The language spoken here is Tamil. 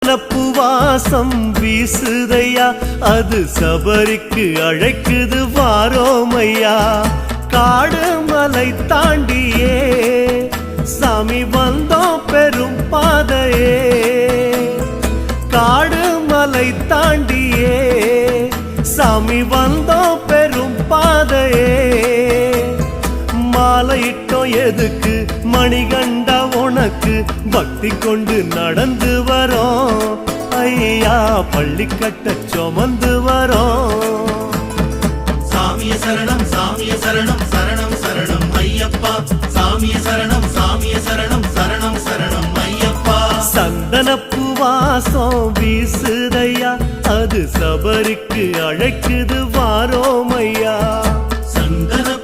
சந்தனப்பு வாசம் வீசுதையா, அது சபரிக்கு அழைக்குது வாரோமையா. காடு மலை தாண்டியே சாமி வந்தோம் பெரும் பாதையே, காடு மலை தாண்டியே சாமி வந்தோம் பெரும் பாதையே. மாலையிட்டோம் எதுக்கு மணிகண்டா உனக்கு, பக்தி கொண்டு நடந்து வரோம் ஐயா, பள்ளிக்கட்ட சுமந்து வரோம். சாமிய சரணம் சாமிய சரணம் சரணம் சரணம் ஐயப்பா, சாமிய சரணம் சாமிய சரணம் சரணம் சரணம் ஐயப்பா. சந்தனப்பு வாசம் வீசுதையா, அது சபரிக்கு அழைக்குது வாரோமையா. சந்தன